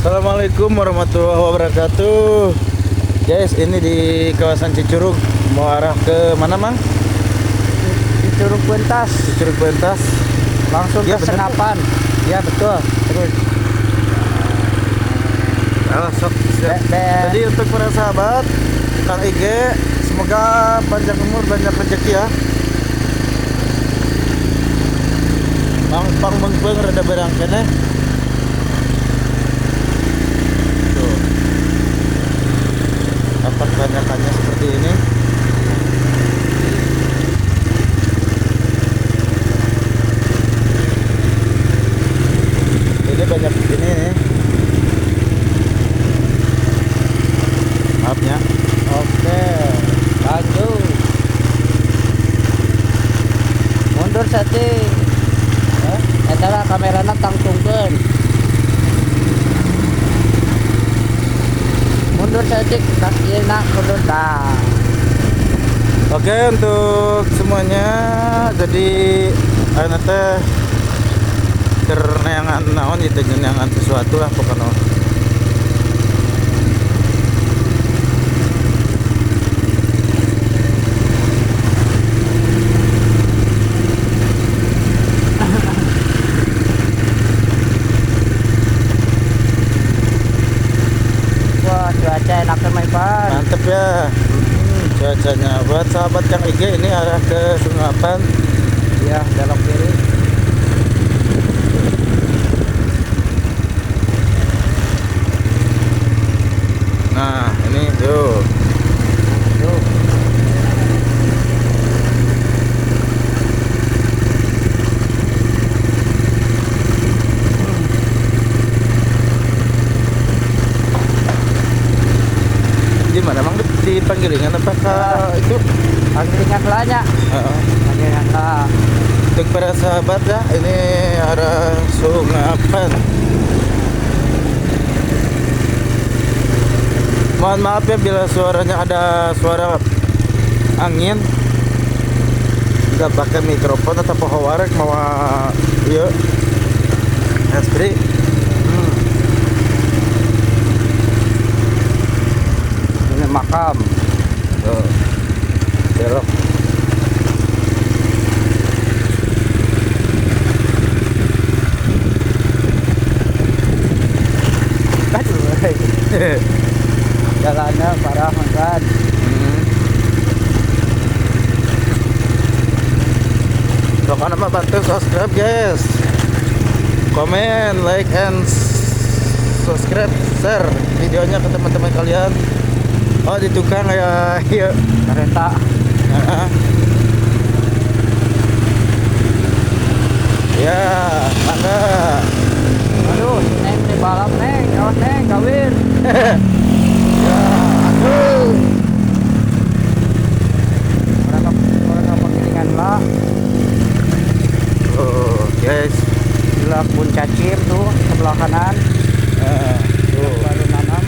Assalamualaikum warahmatullahi wabarakatuh. Guys, ini di kawasan Cicurug. Mau arah ke mana, Mang? Di Curug Pentas, Cicurug Pentas. langsung Ya, ke bener, Senapan. Ya betul. Terus Sok, siap. Jadi untuk para sahabat Kang IG, semoga panjang umur, banyak rezeki ya. Pang mengpeng rada berang kene. Tuh. Dapat banyakannya seperti ini. Ini banyak ini nih. Maafnya. oke, lanjut. Mundur setting. Adalah kamerana tangtungkeun. Mundur setting, kakinya mundur dah. Oke, untuk semuanya, jadi ayeuna teh keur neangan naon gitu, neangan sesuatu lah pokoknya. Wah, cuaca enak teman Pan. Mantep ya. Cuacanya buat sahabat Kang IG ini arah ke Sungapan. Ya, belok kiri. Nah, ini tuh. Tuh. Di mana Mang? Di Panggilingan apa itu? Angkringan lanya. Heeh. Angkringan lah. Untuk para sahabat ya, ini arah Sungapan. Mohon maaf ya bila suaranya ada suara angin. Nggak pakai mikrofon atau poho warek mau iya. Astri. Ini makam. Tuh. Belok. Aduh, jalannya parah kan. Pokoknya mah bantu subscribe guys, komen, like, and subscribe, share videonya ke teman-teman kalian. Oh di tukang ya, iya. Kereta. Ya, mangga. Aduh, neng di balap neng, awas neng, kawin. Ya, aduh. Orang penggilingan lah. Oh, guys. Gila pun cacir tuh sebelah kanan. Tuh. Baru nanam.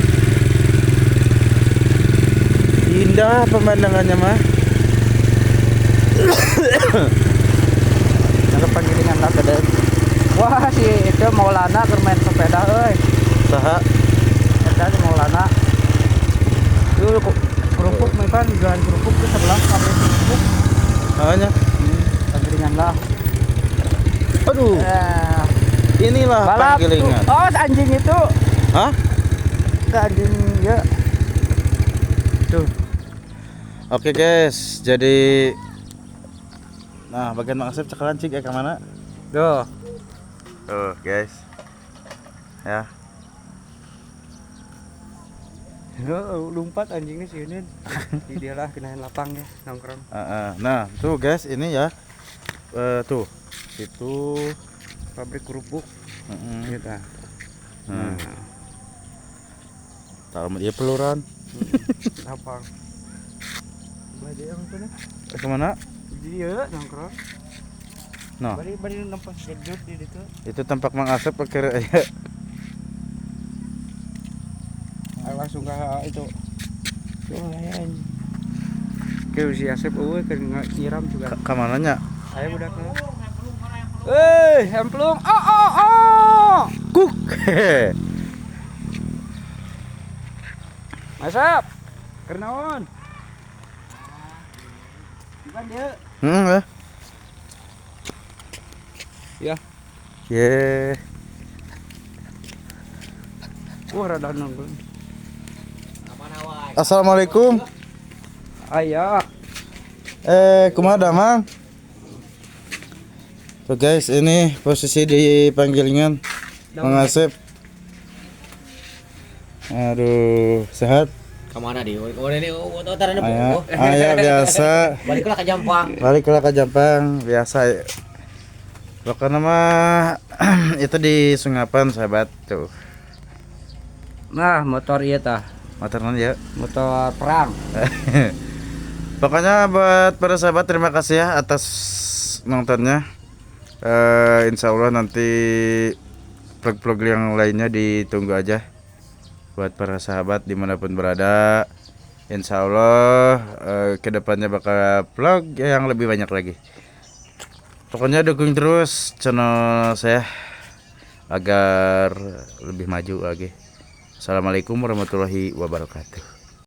Indah pemandangannya mah. Ada penggilingan lah gede. Wah si itu Maulana bermain sepeda, Saha. Sepeda si Maulana. Tuh kerupuk mereka jualan kerupuk tuh sebelah pabrik kerupuk. Namanya. Penggilingan lah. Aduh, inilah Balap tuh. Panggilingan. Oh anjing itu. Hah? Enggak anjing ya. Tuh. Oke guys, jadi nah bagian Mang Asep cekalan cik ya ke mana? Tuh. Tuh guys. Ya. Lompat anjingnya sini. Dia lah kenain lapangnya nongkrong. Nah, tuh guys, ini ya. Tuh. Itu Pabrik kerupuk. Gitu. Nah. Tahu dia peluran. Lapang. Bade yang tuh nih. Kemana? Dia nongkrong. Nah, Bari nempas gedut di situ. itu tampak Mang Asep pakai Langsung ke itu. Tuh lain. Ke si Asep eueuh ke nyiram juga. ke mananya? Saya udah ke. Emplung. Oh. Kuk. Masap. Kernaon. Bukan dia. Ya. Ya. Ye. Wah rada nanggung. Assalamualaikum. Aya. Kumaha Damang? Tuh guys, ini posisi di panggilingan Mang Asep. Aduh, sehat? Kemana di? Oh ini utara nih. Aya biasa. Baliklah ke Jampang. Baliklah ke Jampang biasa. Pokoknya mah itu di Sungapan sahabat tuh. Nah, motor ieu tah. Motor naon ya? Motor perang. Pokoknya buat para sahabat terima kasih ya atas nontonnya. Insya Allah nanti vlog-vlog yang lainnya ditunggu aja. Buat para sahabat dimanapun berada, insya Allah kedepannya bakal vlog yang lebih banyak lagi. Pokoknya dukung terus channel saya agar lebih maju lagi. Assalamualaikum warahmatullahi wabarakatuh.